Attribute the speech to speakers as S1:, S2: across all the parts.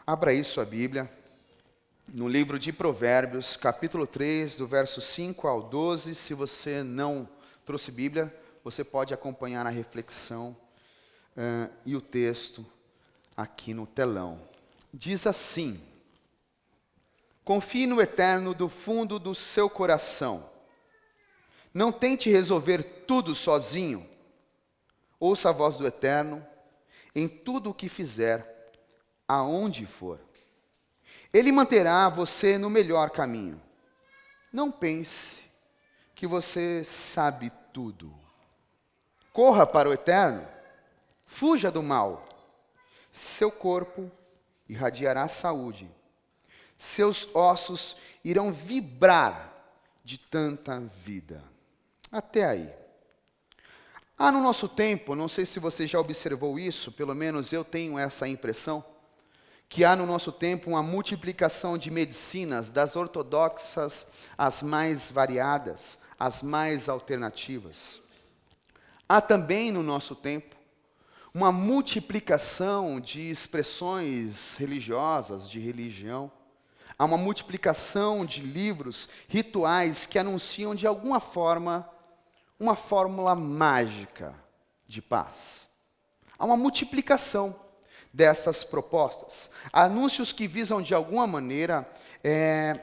S1: Abra aí sua Bíblia, no livro de Provérbios, capítulo 3, do verso 5 ao 12. Se você não trouxe Bíblia, você pode acompanhar a reflexão e o texto aqui no telão. Diz assim: confie no Eterno do fundo do seu coração. Não tente resolver tudo sozinho. Ouça a voz do Eterno em tudo o que fizer, aonde for. Ele manterá você no melhor caminho. Não pense que você sabe tudo. Corra para o Eterno, fuja do mal. Seu corpo irradiará saúde. Seus ossos irão vibrar de tanta vida. Até aí. Há no nosso tempo, não sei se você já observou isso, pelo menos eu tenho essa impressão, que há no nosso tempo uma multiplicação de medicinas, das ortodoxas às mais variadas, às mais alternativas. Há também no nosso tempo uma multiplicação de expressões religiosas, de religião. Há uma multiplicação de livros, rituais que anunciam de alguma forma uma fórmula mágica de paz. Há uma multiplicação dessas propostas. Anúncios que visam, de alguma maneira,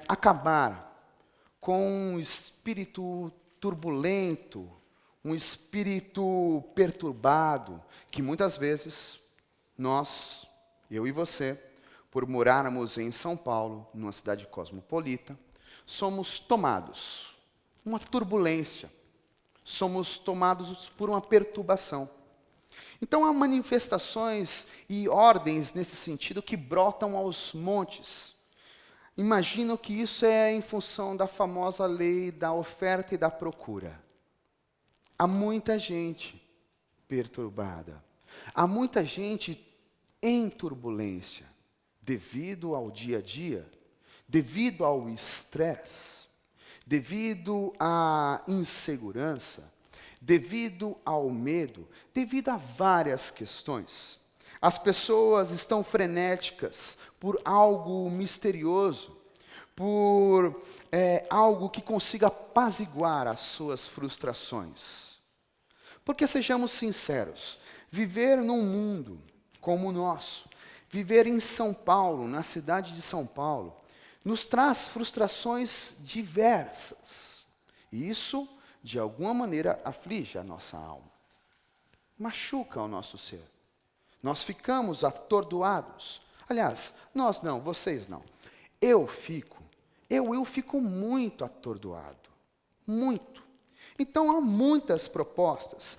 S1: acabar com um espírito turbulento, um espírito perturbado, que muitas vezes nós, eu e você, por morarmos em São Paulo, numa cidade cosmopolita, somos tomados, uma turbulência, somos tomados por uma perturbação. Então há manifestações e ordens nesse sentido que brotam aos montes. Imagino que isso é em função da famosa lei da oferta e da procura. Há muita gente perturbada. Há muita gente em turbulência, devido ao dia a dia, devido ao estresse, devido à insegurança, devido ao medo, devido a várias questões. As pessoas estão frenéticas por algo misterioso, por algo que consiga apaziguar as suas frustrações. Porque sejamos sinceros, viver num mundo como o nosso, viver em São Paulo, na cidade de São Paulo, nos traz frustrações diversas. E isso, de alguma maneira, aflige a nossa alma. Machuca o nosso ser. Nós ficamos atordoados. Aliás, nós não, vocês não. Eu fico muito atordoado. Muito. Então há muitas propostas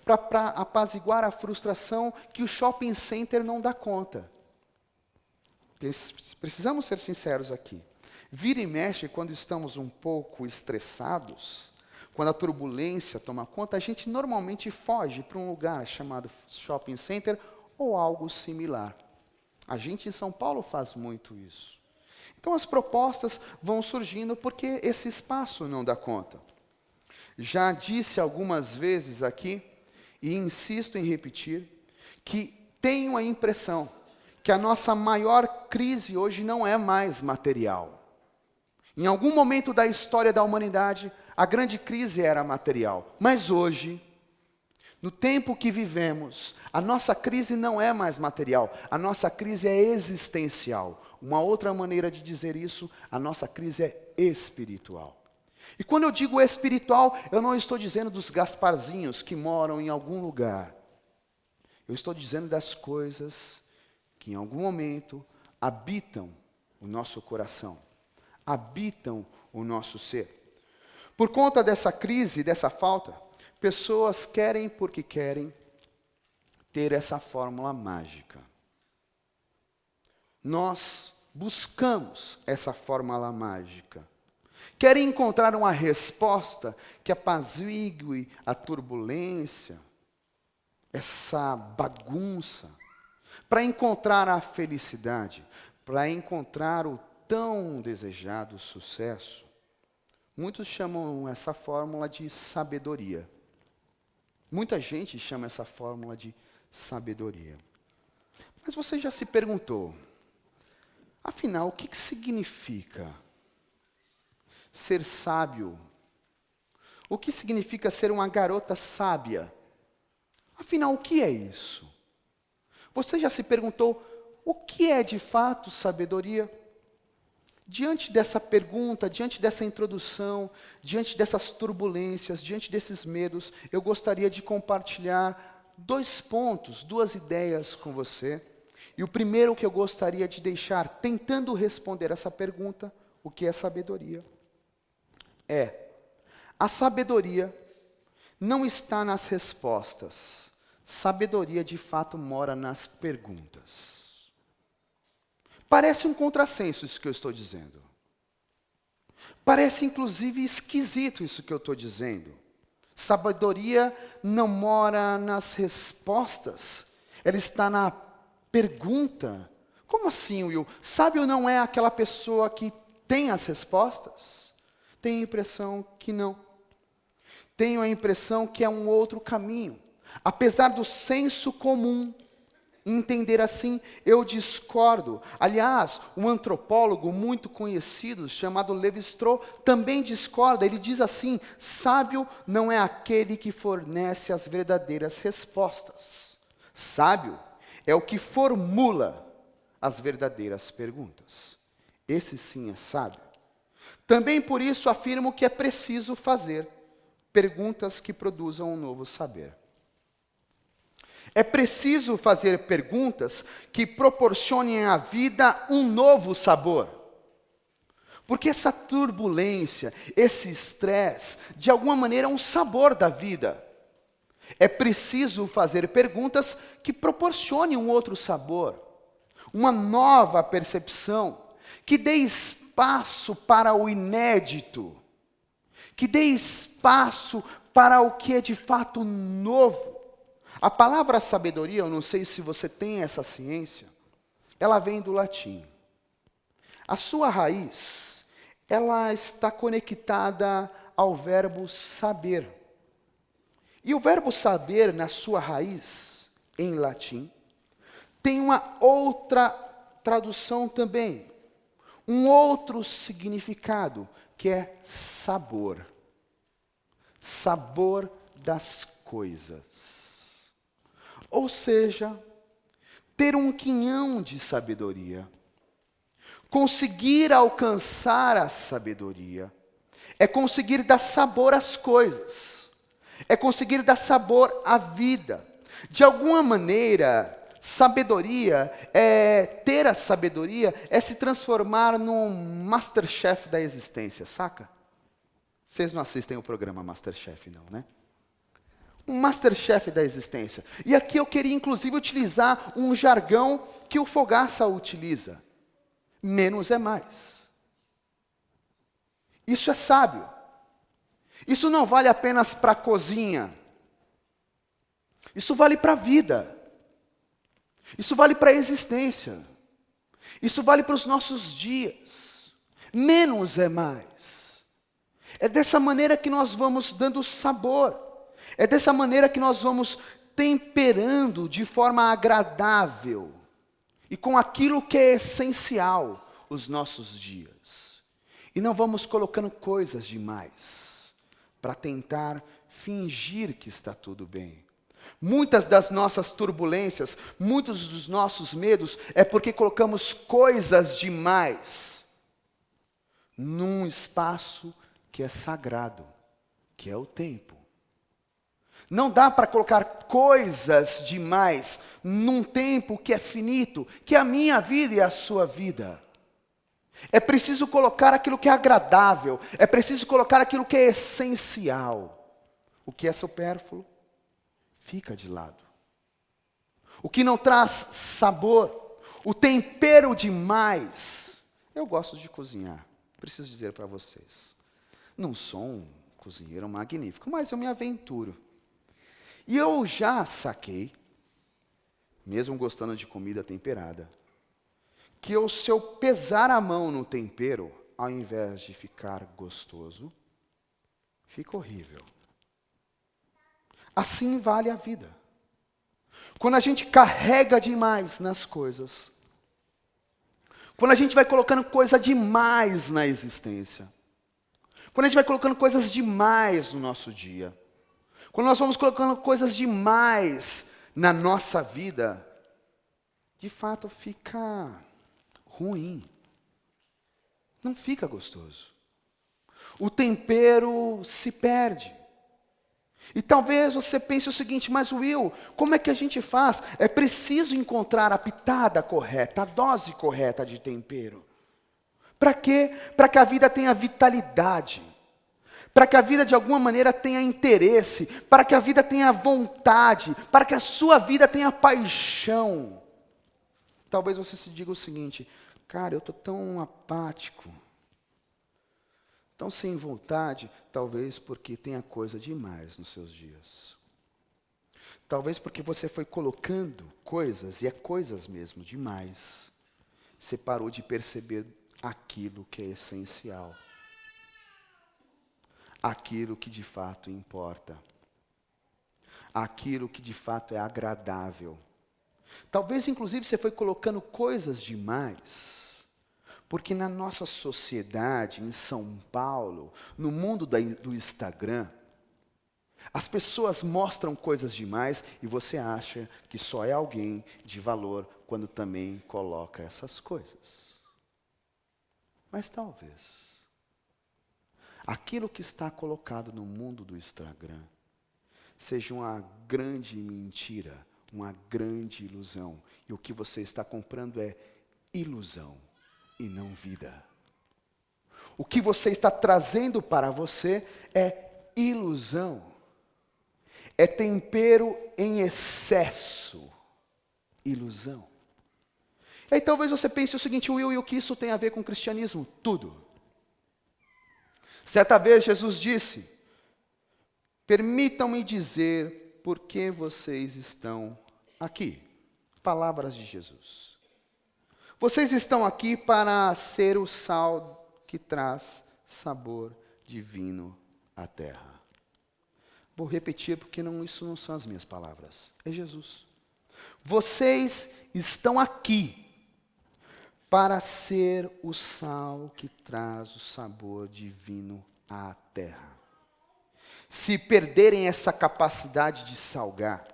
S1: para apaziguar a frustração que o shopping center não dá conta. Precisamos ser sinceros aqui. Vira e mexe, quando estamos um pouco estressados, quando a turbulência toma conta, a gente normalmente foge para um lugar chamado shopping center ou algo similar. A gente em São Paulo faz muito isso. Então as propostas vão surgindo porque esse espaço não dá conta. Já disse algumas vezes aqui, e insisto em repetir, que tenho a impressão que a nossa maior crise hoje não é mais material. Em algum momento da história da humanidade, a grande crise era material. Mas hoje, no tempo que vivemos, a nossa crise não é mais material, a nossa crise é existencial. Uma outra maneira de dizer isso, a nossa crise é espiritual. E quando eu digo espiritual, eu não estou dizendo dos Gasparzinhos que moram em algum lugar. Eu estou dizendo das coisas que em algum momento habitam o nosso coração, habitam o nosso ser. Por conta dessa crise, dessa falta, pessoas querem porque querem ter essa fórmula mágica. Nós buscamos essa fórmula mágica. Querem encontrar uma resposta que apazigue a turbulência, essa bagunça, para encontrar a felicidade, para encontrar o tão desejado sucesso. Muitos chamam essa fórmula de sabedoria. Muita gente chama essa fórmula de sabedoria. Mas você já se perguntou, afinal, o que significa ser sábio? O que significa ser uma garota sábia? Afinal, o que é isso? Você já se perguntou, o que é de fato sabedoria? Diante dessa pergunta, diante dessa introdução, diante dessas turbulências, diante desses medos, eu gostaria de compartilhar 2 pontos, 2 ideias com você. E o primeiro que eu gostaria de deixar, tentando responder essa pergunta, o que é sabedoria? A sabedoria não está nas respostas. Sabedoria, de fato, mora nas perguntas. Parece um contrassenso isso que eu estou dizendo. Parece, inclusive, esquisito isso que eu estou dizendo. Sabedoria não mora nas respostas. Ela está na pergunta. Como assim, Will? Sábio não é aquela pessoa que tem as respostas? Tenho a impressão que não. Tenho a impressão que é um outro caminho. Apesar do senso comum entender assim, eu discordo. Aliás, um antropólogo muito conhecido, chamado Lévi-Strauss, também discorda. Ele diz assim, sábio não é aquele que fornece as verdadeiras respostas. Sábio é o que formula as verdadeiras perguntas. Esse sim é sábio. Também por isso afirmo que é preciso fazer perguntas que produzam um novo saber. É preciso fazer perguntas que proporcionem à vida um novo sabor. Porque essa turbulência, esse estresse, de alguma maneira é um sabor da vida. É preciso fazer perguntas que proporcionem um outro sabor, uma nova percepção, que dê espaço para o inédito, que dê espaço para o que é de fato novo. A palavra sabedoria, eu não sei se você tem essa ciência, ela vem do latim. A sua raiz, ela está conectada ao verbo saber. E o verbo saber, na sua raiz, em latim, tem uma outra tradução também, um outro significado, que é sabor. Sabor das coisas. Ou seja, ter um quinhão de sabedoria, conseguir alcançar a sabedoria, é conseguir dar sabor às coisas, é conseguir dar sabor à vida. De alguma maneira, sabedoria, ter a sabedoria, é se transformar num Masterchef da existência, saca? Vocês não assistem o programa Masterchef, não, né? Um Masterchef da existência. E aqui eu queria, inclusive, utilizar um jargão que o Fogaça utiliza. Menos é mais. Isso é sábio. Isso não vale apenas para a cozinha. Isso vale para a vida. Isso vale para a existência. Isso vale para os nossos dias. Menos é mais. É dessa maneira que nós vamos dando sabor. É dessa maneira que nós vamos temperando de forma agradável e com aquilo que é essencial os nossos dias. E não vamos colocando coisas demais para tentar fingir que está tudo bem. Muitas das nossas turbulências, muitos dos nossos medos é porque colocamos coisas demais num espaço que é sagrado, que é o tempo. Não dá para colocar coisas demais num tempo que é finito, que é a minha vida e a sua vida. É preciso colocar aquilo que é agradável, é preciso colocar aquilo que é essencial. O que é supérfluo, fica de lado. O que não traz sabor, o tempero demais. Eu gosto de cozinhar, preciso dizer para vocês. Não sou um cozinheiro magnífico, mas eu me aventuro. E eu já saquei, mesmo gostando de comida temperada, que se eu pesar a mão no tempero, ao invés de ficar gostoso, fica horrível. Assim vale a vida. quando a gente carrega demais nas coisas, quando a gente vai colocando coisa demais na existência, quando a gente vai colocando coisas demais no nosso dia, quando nós vamos colocando coisas demais na nossa vida, de fato fica ruim. Não fica gostoso. O tempero se perde. E talvez você pense o seguinte, mas Will, como é que a gente faz? É preciso encontrar a pitada correta, a dose correta de tempero. Para quê? Para que a vida tenha vitalidade. Para que a vida de alguma maneira tenha interesse. Para que a vida tenha vontade. Para que a sua vida tenha paixão. Talvez você se diga o seguinte, cara, eu estou tão apático, tão sem vontade, talvez porque tenha coisa demais nos seus dias. Talvez porque você foi colocando coisas, e é coisas mesmo, demais. Você parou de perceber aquilo que é essencial. Aquilo que de fato importa. Aquilo que de fato é agradável. Talvez, inclusive, você foi colocando coisas demais, porque na nossa sociedade, em São Paulo, no mundo do Instagram, as pessoas mostram coisas demais e você acha que só é alguém de valor quando também coloca essas coisas. Mas talvez, aquilo que está colocado no mundo do Instagram seja uma grande mentira, uma grande ilusão. E o que você está comprando é ilusão e não vida. O que você está trazendo para você é ilusão. É tempero em excesso. Ilusão. E aí talvez você pense o seguinte, Will, e o que isso tem a ver com o cristianismo? Tudo. Certa vez Jesus disse, permitam-me dizer por que vocês estão aqui. Palavras de Jesus. Vocês estão aqui para ser o sal que traz sabor divino à terra. Vou repetir porque isso não são as minhas palavras. É Jesus. Vocês estão aqui para ser o sal que traz o sabor divino à terra. Se perderem essa capacidade de salgar,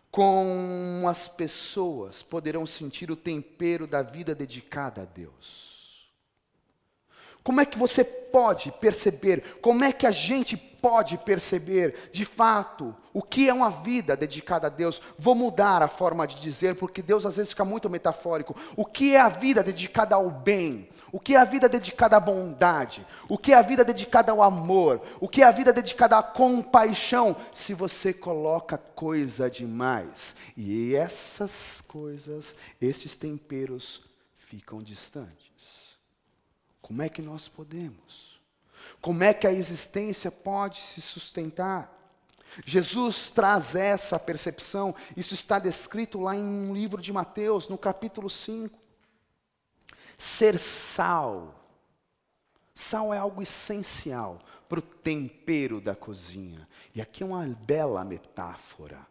S1: como as pessoas poderão sentir o tempero da vida dedicada a Deus? Como é que você pode perceber, como é que a gente pode perceber, de fato, o que é uma vida dedicada a Deus? Vou mudar a forma de dizer, porque Deus às vezes fica muito metafórico. O que é a vida dedicada ao bem? O que é a vida dedicada à bondade? O que é a vida dedicada ao amor? O que é a vida dedicada à compaixão? Se você coloca coisa demais, e essas coisas, esses temperos ficam distantes. Como é que nós podemos? Como é que a existência pode se sustentar? Jesus traz essa percepção, isso está descrito lá em um livro de Mateus, no capítulo 5. Ser sal. Sal é algo essencial para o tempero da cozinha. E aqui é uma bela metáfora.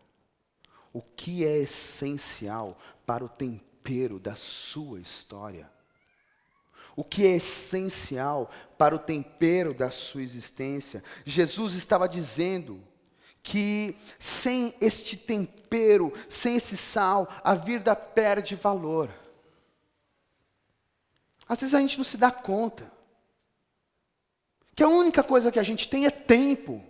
S1: O que é essencial para o tempero da sua história? O que é essencial para o tempero da sua existência? Jesus estava dizendo que sem este tempero, sem esse sal, a vida perde valor. Às vezes a gente não se dá conta que a única coisa que a gente tem é tempo.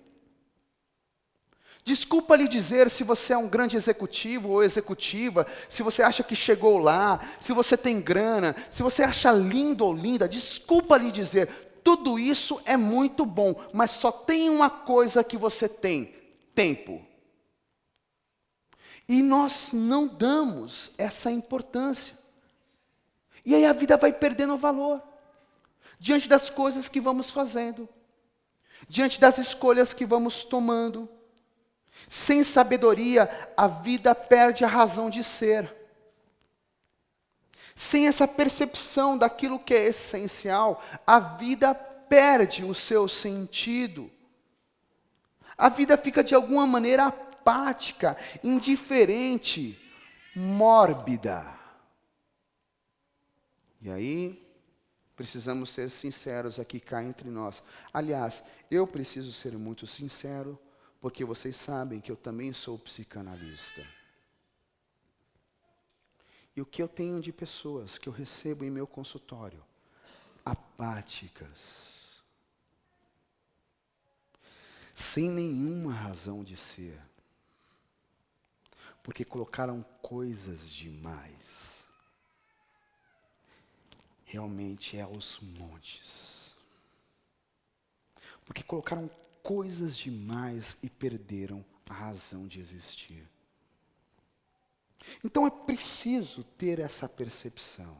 S1: Desculpa lhe dizer se você é um grande executivo ou executiva, se você acha que chegou lá, se você tem grana, se você acha lindo ou linda, desculpa lhe dizer, tudo isso é muito bom, mas só tem uma coisa que você tem, tempo. E nós não damos essa importância. E aí a vida vai perdendo valor, diante das coisas que vamos fazendo, diante das escolhas que vamos tomando. Sem sabedoria, a vida perde a razão de ser. Sem essa percepção daquilo que é essencial, a vida perde o seu sentido. A vida fica de alguma maneira apática, indiferente, mórbida. E aí, precisamos ser sinceros aqui cá entre nós. Aliás, eu preciso ser muito sincero, porque vocês sabem que eu também sou psicanalista. E o que eu tenho de pessoas que eu recebo em meu consultório? Apáticas. Sem nenhuma razão de ser. Porque colocaram coisas demais. Realmente é aos montes. Porque colocaram coisas demais e perderam a razão de existir. Então é preciso ter essa percepção.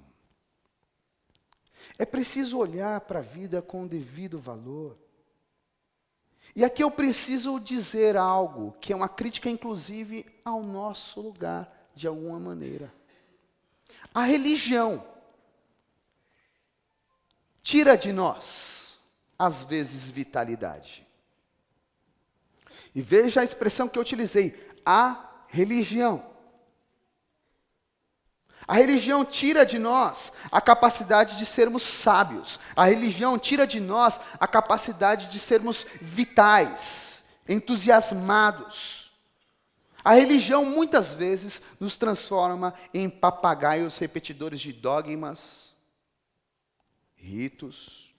S1: É preciso olhar para a vida com o devido valor. E aqui eu preciso dizer algo, que é uma crítica inclusive ao nosso lugar, de alguma maneira. A religião tira de nós, às vezes, vitalidade. E veja a expressão que eu utilizei, a religião. A religião tira de nós a capacidade de sermos sábios. A religião tira de nós a capacidade de sermos vitais, entusiasmados. A religião muitas vezes nos transforma em papagaios repetidores de dogmas, ritos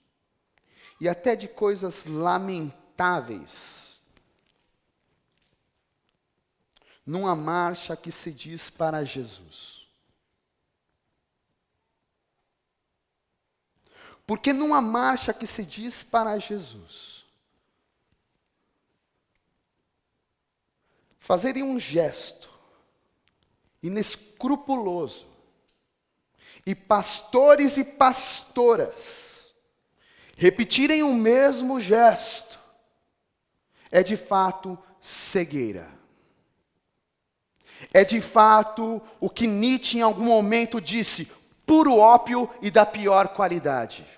S1: e até de coisas lamentáveis. Numa marcha que se diz para Jesus. Porque numa marcha que se diz para Jesus, fazerem um gesto inescrupuloso, e pastores e pastoras repetirem o mesmo gesto, é de fato cegueira. É de fato o que Nietzsche em algum momento disse, puro ópio e da pior qualidade.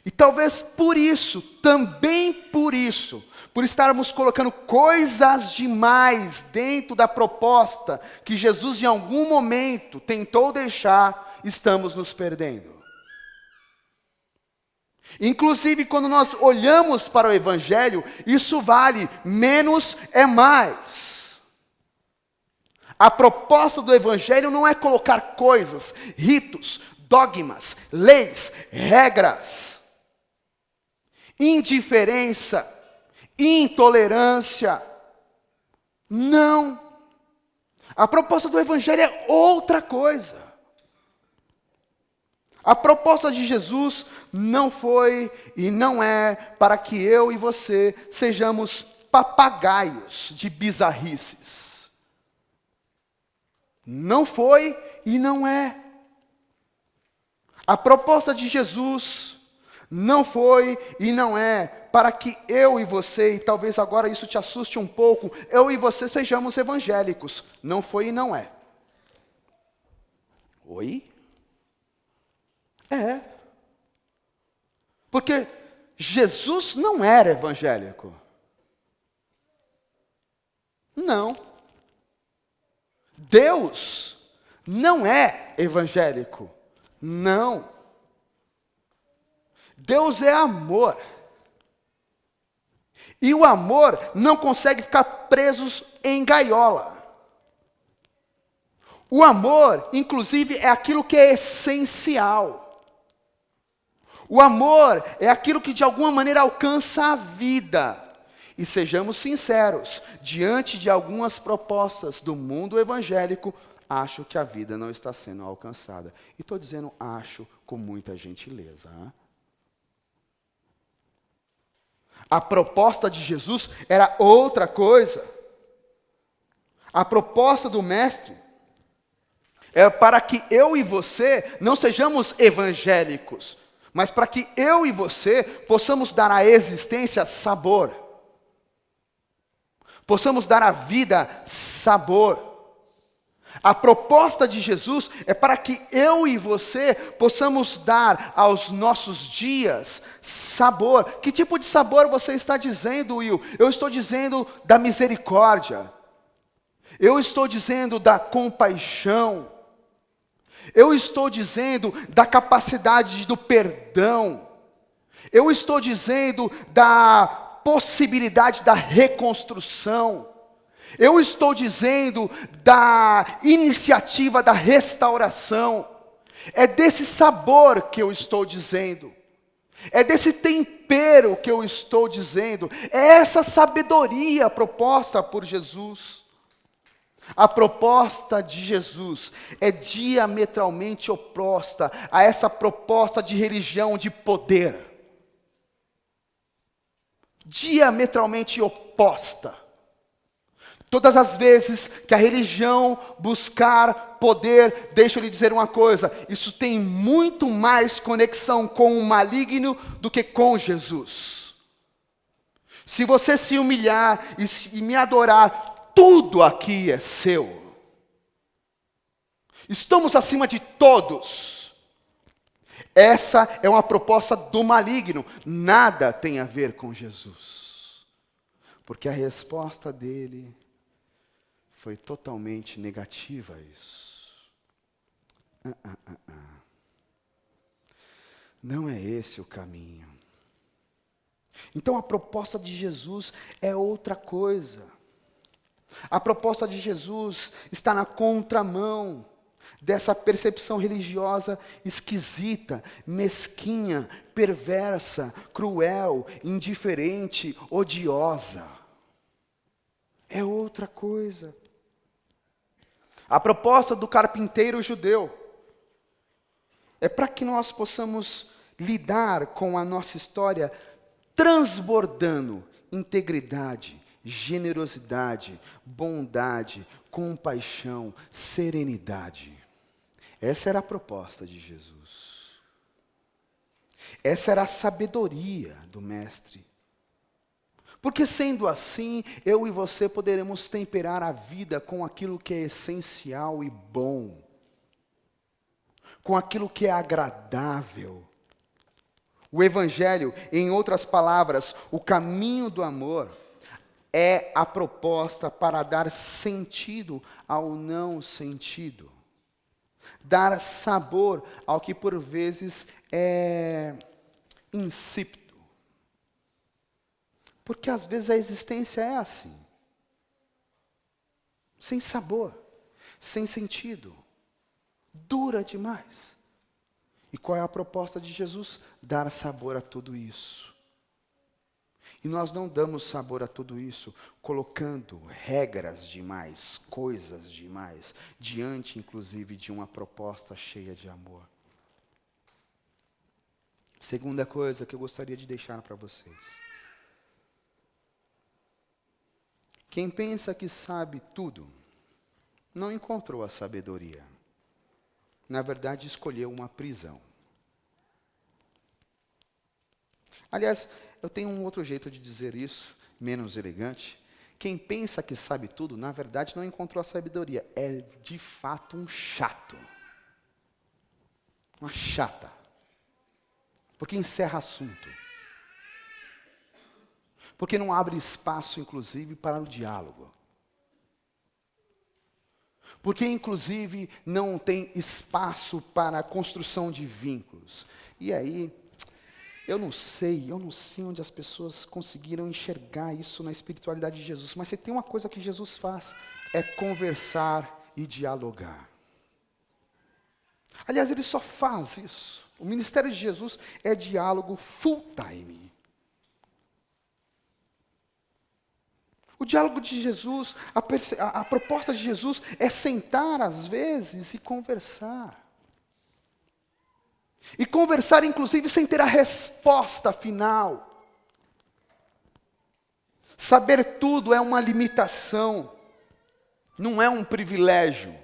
S1: E talvez por isso, também por isso, por estarmos colocando coisas demais dentro da proposta que Jesus em algum momento tentou deixar, estamos nos perdendo. Inclusive, quando nós olhamos para o Evangelho, isso vale menos é mais. A proposta do Evangelho não é colocar coisas, ritos, dogmas, leis, regras, indiferença, intolerância. Não. A proposta do Evangelho é outra coisa. A proposta de Jesus não foi e não é para que eu e você sejamos papagaios de bizarrices. Não foi e não é. A proposta de Jesus não foi e não é para que eu e você, e talvez agora isso te assuste um pouco, eu e você sejamos evangélicos. Não foi e não é. Oi? É. Porque Jesus não era evangélico. Não. Deus não é evangélico. Não. Deus é amor. E o amor não consegue ficar preso em gaiola. O amor, inclusive, é aquilo que é essencial. O amor é aquilo que de alguma maneira alcança a vida. E sejamos sinceros, diante de algumas propostas do mundo evangélico, acho que a vida não está sendo alcançada. E estou dizendo acho com muita gentileza. Hein? A proposta de Jesus era outra coisa. A proposta do Mestre é para que eu e você não sejamos evangélicos, mas para que eu e você possamos dar à existência sabor. Possamos dar à vida sabor. A proposta de Jesus é para que eu e você possamos dar aos nossos dias sabor. Que tipo de sabor você está dizendo, Will? Eu estou dizendo da misericórdia. Eu estou dizendo da compaixão. Eu estou dizendo da capacidade do perdão. Eu estou dizendo da possibilidade da reconstrução. Eu estou dizendo da iniciativa da restauração. É desse sabor que eu estou dizendo. É desse tempero que eu estou dizendo. É essa sabedoria proposta por Jesus. A proposta de Jesus é diametralmente oposta a essa proposta de religião de poder. Diametralmente oposta. Todas as vezes que a religião buscar poder, deixa eu lhe dizer uma coisa, isso tem muito mais conexão com o maligno do que com Jesus. Se você se humilhar e me adorar, tudo aqui é seu. Estamos acima de todos. Essa é uma proposta do maligno, nada tem a ver com Jesus. Porque a resposta dele foi totalmente negativa a isso. Não é esse o caminho. Então a proposta de Jesus é outra coisa. A proposta de Jesus está na contramão dessa percepção religiosa esquisita, mesquinha, perversa, cruel, indiferente, odiosa. É outra coisa. A proposta do carpinteiro judeu é para que nós possamos lidar com a nossa história transbordando integridade, generosidade, bondade, compaixão, serenidade. Essa era a proposta de Jesus. Essa era a sabedoria do Mestre. Porque sendo assim, eu e você poderemos temperar a vida com aquilo que é essencial e bom, com aquilo que é agradável. O Evangelho, em outras palavras, o caminho do amor, é a proposta para dar sentido ao não sentido. Dar sabor ao que por vezes é insípido. Porque às vezes a existência é assim. Sem sabor, sem sentido. Dura demais. E qual é a proposta de Jesus? Dar sabor a tudo isso. E nós não damos sabor a tudo isso colocando regras demais, coisas demais, diante inclusive de uma proposta cheia de amor. Segunda coisa que eu gostaria de deixar para vocês. Quem pensa que sabe tudo, não encontrou a sabedoria. Na verdade, escolheu uma prisão. Aliás, eu tenho um outro jeito de dizer isso, menos elegante. Quem pensa que sabe tudo, na verdade, não encontrou a sabedoria. É, de fato, um chato. Uma chata. Porque encerra assunto. Porque não abre espaço, inclusive, para o diálogo. Porque, inclusive, não tem espaço para a construção de vínculos. E aí, eu não sei onde as pessoas conseguiram enxergar isso na espiritualidade de Jesus. Mas se tem uma coisa que Jesus faz, é conversar e dialogar. Aliás, ele só faz isso. O ministério de Jesus é diálogo full time. O diálogo de Jesus, a proposta de Jesus é sentar às vezes e conversar. E conversar inclusive sem ter a resposta final. Saber tudo é uma limitação, não é um privilégio.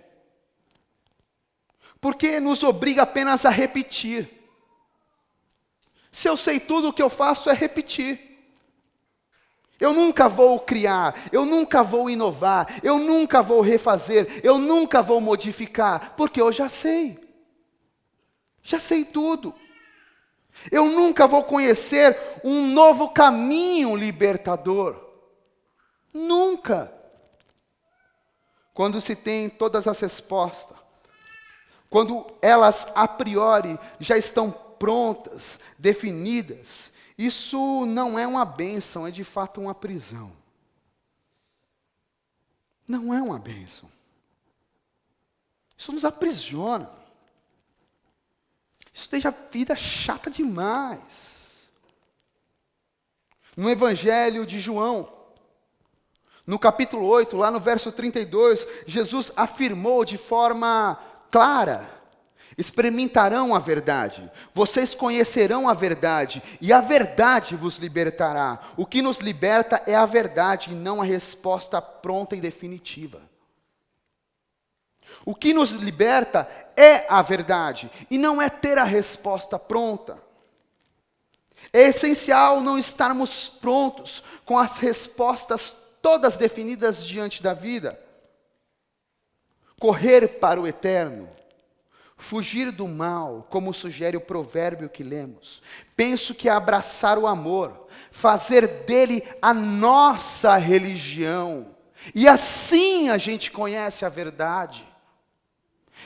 S1: Porque nos obriga apenas a repetir. Se eu sei tudo, o que eu faço é repetir. Eu nunca vou criar, eu nunca vou inovar, eu nunca vou refazer, eu nunca vou modificar, porque eu já sei. Já sei tudo. Eu nunca vou conhecer um novo caminho libertador. Nunca. Quando se tem todas as respostas, quando elas a priori já estão prontas, definidas, isso não é uma bênção, é de fato uma prisão. Não é uma bênção. Isso nos aprisiona. Isso deixa a vida chata demais. No Evangelho de João, no capítulo 8, lá no verso 32, Jesus afirmou de forma clara: experimentarão a verdade, vocês conhecerão a verdade, e a verdade vos libertará. O que nos liberta é a verdade, e não a resposta pronta e definitiva. O que nos liberta é a verdade, e não é ter a resposta pronta. É essencial não estarmos prontos com as respostas todas definidas diante da vida. Correr para o eterno, fugir do mal, como sugere o provérbio que lemos. Penso que é abraçar o amor, fazer dele a nossa religião, e assim a gente conhece a verdade.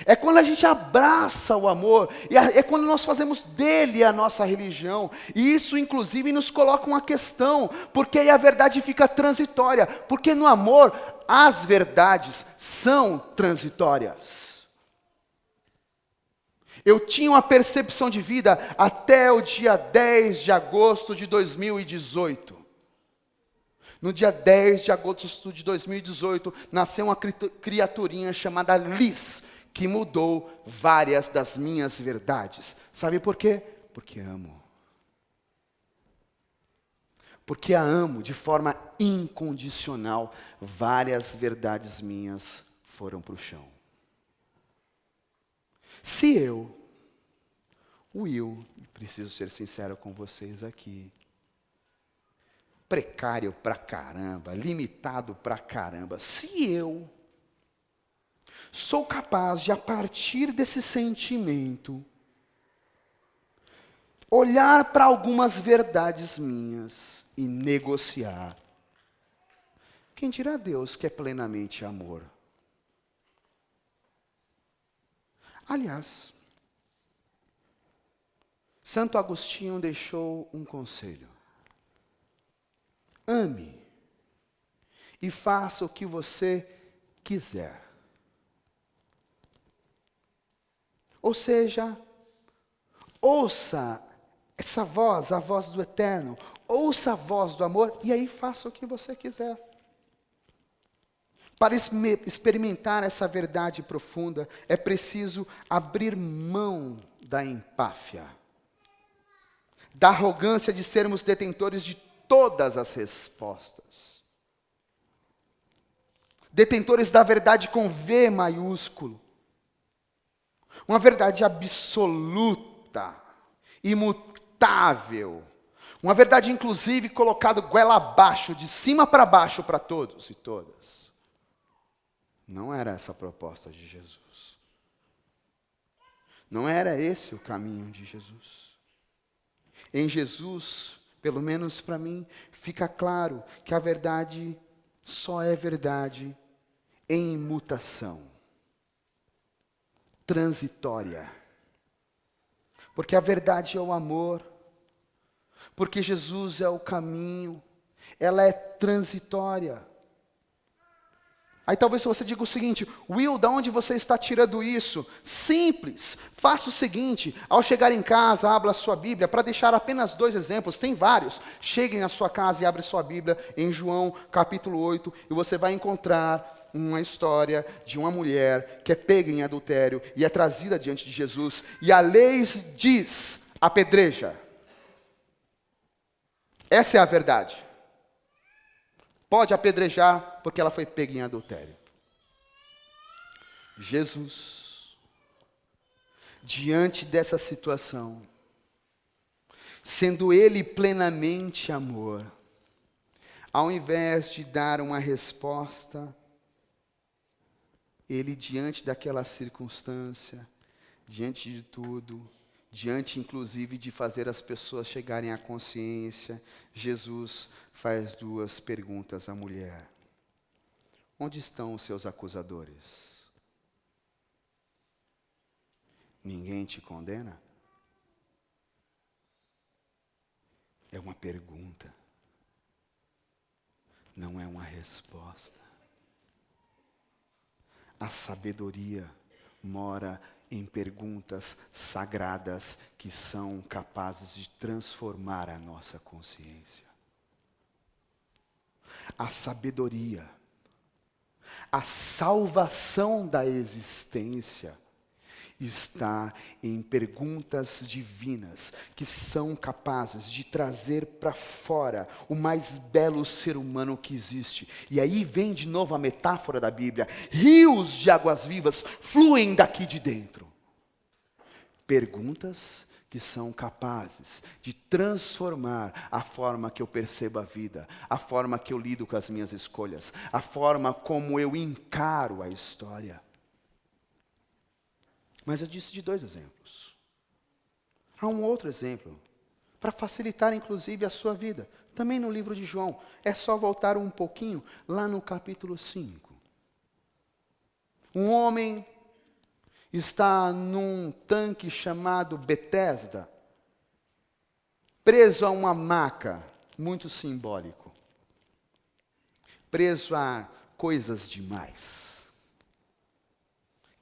S1: É quando a gente abraça o amor, é quando nós fazemos dele a nossa religião. E isso inclusive nos coloca uma questão, porque aí a verdade fica transitória. Porque no amor, as verdades são transitórias. Eu tinha uma percepção de vida até o dia 10 de agosto de 2018. No dia 10 de agosto de 2018, nasceu uma criaturinha chamada Liz, que mudou várias das minhas verdades. Sabe por quê? Porque amo. Porque a amo de forma incondicional. Várias verdades minhas foram para o chão. Se eu, Will, e preciso ser sincero com vocês aqui, precário pra caramba, limitado pra caramba, se eu sou capaz de, a partir desse sentimento, olhar para algumas verdades minhas e negociar, quem dirá Deus que é plenamente amor? Aliás, Santo Agostinho deixou um conselho: ame e faça o que você quiser. Ou seja, ouça essa voz, a voz do Eterno, ouça a voz do amor, e aí faça o que você quiser. Para experimentar essa verdade profunda, é preciso abrir mão da empáfia, da arrogância de sermos detentores de todas as respostas, detentores da verdade com V maiúsculo, uma verdade absoluta, imutável, uma verdade inclusive colocada goela abaixo, de cima para baixo para todos e todas. Não era essa a proposta de Jesus. Não era esse o caminho de Jesus. Em Jesus, pelo menos para mim, fica claro que a verdade só é verdade em mutação, transitória. Porque a verdade é o amor, porque Jesus é o caminho, ela é transitória. Aí talvez você diga o seguinte: Will, de onde você está tirando isso? Simples, faça o seguinte: ao chegar em casa, abra a sua Bíblia, para deixar apenas 2 exemplos, tem vários. Chegue na sua casa e abra sua Bíblia em João capítulo 8, e você vai encontrar uma história de uma mulher que é pega em adultério e é trazida diante de Jesus, e a lei diz: apedreja. Essa é a verdade. Pode apedrejar, porque ela foi pega em adultério. Jesus, diante dessa situação, sendo Ele plenamente amor, Ao invés de dar uma resposta, ele, diante daquela circunstância, diante de tudo, diante inclusive de fazer as pessoas chegarem à consciência, Jesus faz duas perguntas à mulher. Onde estão os seus acusadores? Ninguém te condena? É uma pergunta, não é uma resposta. A sabedoria mora em perguntas sagradas que são capazes de transformar a nossa consciência. A sabedoria, a salvação da existência está em perguntas divinas que são capazes de trazer para fora o mais belo ser humano que existe. E aí vem de novo a metáfora da Bíblia: rios de águas vivas fluem daqui de dentro. Perguntas que são capazes de transformar a forma que eu percebo a vida, a forma que eu lido com as minhas escolhas, a forma como eu encaro a história. Mas eu disse de 2 exemplos. Há um outro exemplo, para facilitar inclusive a sua vida, também no livro de João. É só voltar um pouquinho, lá no capítulo 5. Um homem está num tanque chamado Betesda, preso a uma maca, muito simbólico. Preso a coisas demais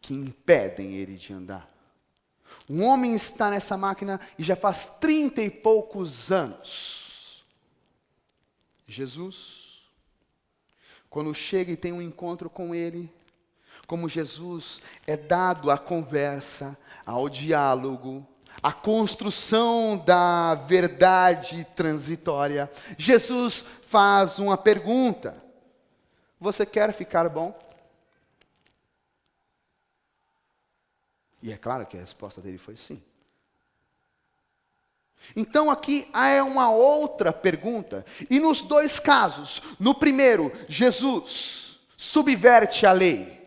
S1: que impedem ele de andar. Um homem está nessa máquina e já faz 30 e poucos anos. Jesus, quando chega e tem um encontro com ele, como Jesus é dado à conversa, ao diálogo, à construção da verdade transitória, Jesus faz uma pergunta: você quer ficar bom? E é claro que a resposta dele foi sim. Então aqui há uma outra pergunta. E nos 2 casos, no primeiro, Jesus subverte a lei.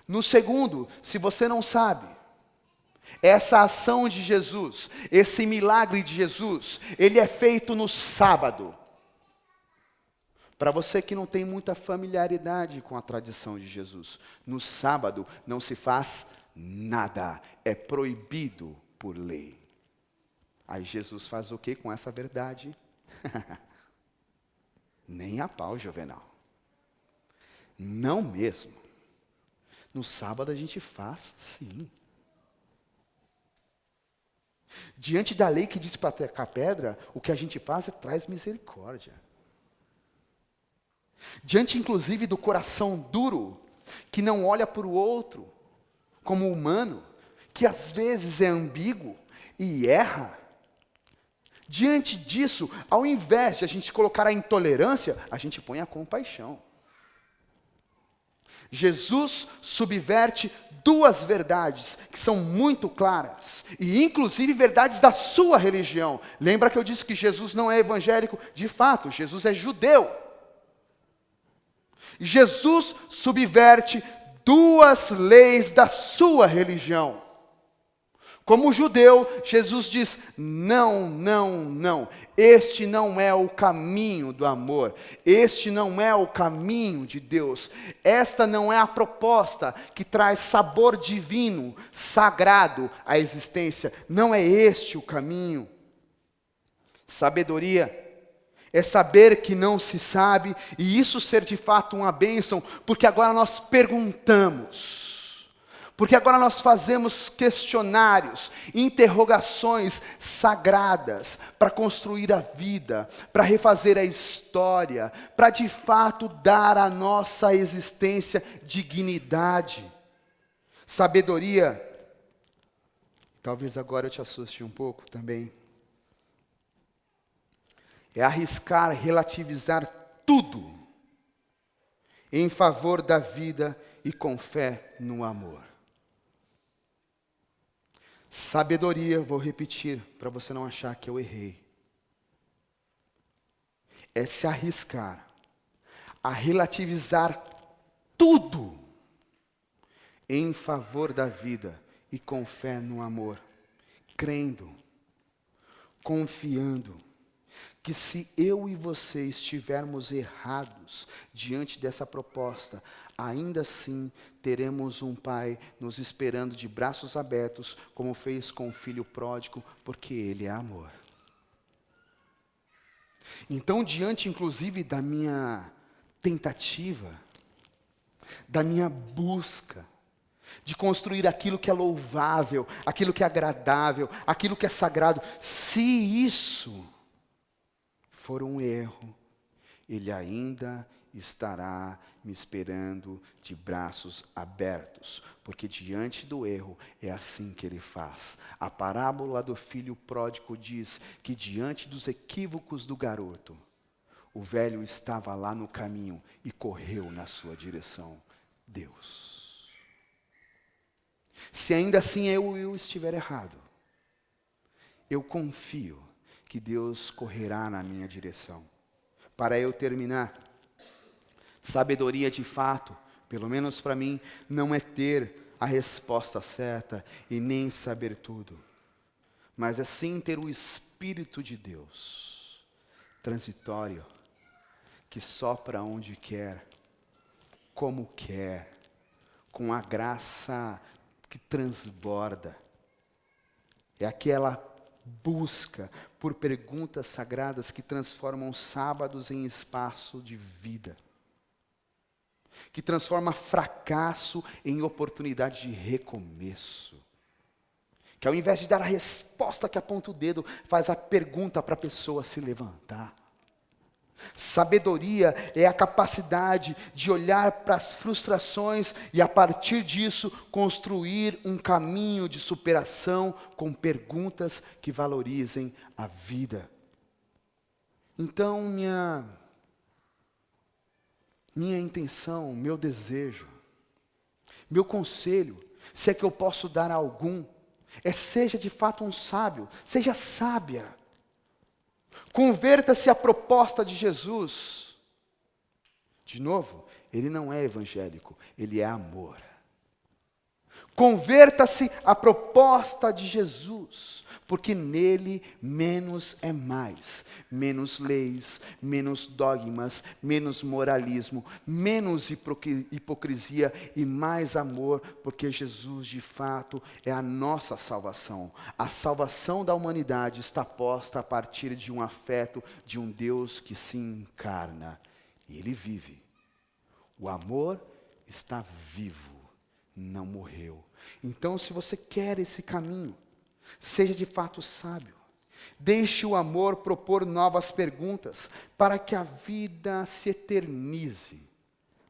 S1: No segundo, se você não sabe, essa ação de Jesus, esse milagre de Jesus, ele é feito no sábado. Para você que não tem muita familiaridade com a tradição de Jesus, no sábado não se faz nada, é proibido por lei. Aí Jesus faz o que com essa verdade? Nem a pau, Juvenal. Não mesmo. No sábado a gente faz sim. Diante da lei que diz para tacar pedra, o que a gente faz é traz misericórdia. Diante inclusive do coração duro, que não olha para o outro, como humano, que às vezes é ambíguo e erra. Diante disso, ao invés de a gente colocar a intolerância, a gente põe a compaixão. Jesus subverte 2 verdades que são muito claras, e inclusive verdades da sua religião. Lembra que eu disse que Jesus não é evangélico? De fato, Jesus é judeu. Jesus subverte 2 leis da sua religião. Como judeu, Jesus diz: não, não, não. Este não é o caminho do amor. Este não é o caminho de Deus. Esta não é a proposta que traz sabor divino, sagrado à existência. Não é este o caminho. Sabedoria é saber que não se sabe, e isso ser de fato uma bênção, porque agora nós perguntamos, porque agora nós fazemos questionários, interrogações sagradas, para construir a vida, para refazer a história, para de fato dar à nossa existência dignidade. Sabedoria, talvez agora eu te assuste um pouco também, é arriscar relativizar tudo em favor da vida e com fé no amor. Sabedoria, vou repetir para você não achar que eu errei, é se arriscar a relativizar tudo em favor da vida e com fé no amor, crendo, confiando, que se eu e você estivermos errados diante dessa proposta, ainda assim teremos um Pai nos esperando de braços abertos, como fez com o filho pródigo, porque Ele é amor. Então, diante inclusive da minha tentativa, da minha busca, de construir aquilo que é louvável, aquilo que é agradável, aquilo que é sagrado, se isso for um erro, Ele ainda estará me esperando de braços abertos, porque diante do erro é assim que Ele faz. A parábola do filho pródigo diz que diante dos equívocos do garoto, o velho estava lá no caminho e correu na sua direção. Deus. Se ainda assim eu estiver errado, eu confio que Deus correrá na minha direção. Para eu terminar, sabedoria de fato, pelo menos para mim, não é ter a resposta certa e nem saber tudo, mas é sim ter o Espírito de Deus, transitório, que sopra onde quer, como quer, com a graça que transborda. É aquela busca por perguntas sagradas que transformam sábados em espaço de vida, que transforma fracasso em oportunidade de recomeço, que ao invés de dar a resposta que aponta o dedo, faz a pergunta para a pessoa se levantar. Sabedoria é a capacidade de olhar para as frustrações e, a partir disso, construir um caminho de superação com perguntas que valorizem a vida. Então, minha intenção, meu desejo, meu conselho, se é que eu posso dar a algum, seja de fato um sábio, seja sábia. Converta-se à proposta de Jesus. De novo, Ele não é evangélico, Ele é amor. Converta-se à proposta de Jesus, porque nele menos é mais. Menos leis, menos dogmas, menos moralismo, menos hipocrisia e mais amor, porque Jesus de fato é a nossa salvação. A salvação da humanidade está posta a partir de um afeto de um Deus que se encarna. E Ele vive. O amor está vivo, não morreu. Então, se você quer esse caminho, seja de fato sábio. Deixe o amor propor novas perguntas para que a vida se eternize,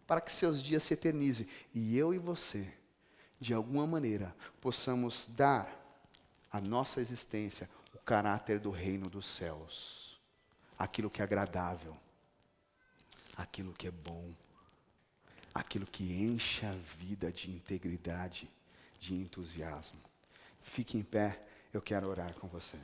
S1: para que seus dias se eternizem. E eu e você, de alguma maneira, possamos dar à nossa existência o caráter do reino dos céus. Aquilo que é agradável, aquilo que é bom, aquilo que enche a vida de integridade, de entusiasmo. Fique em pé, eu quero orar com você.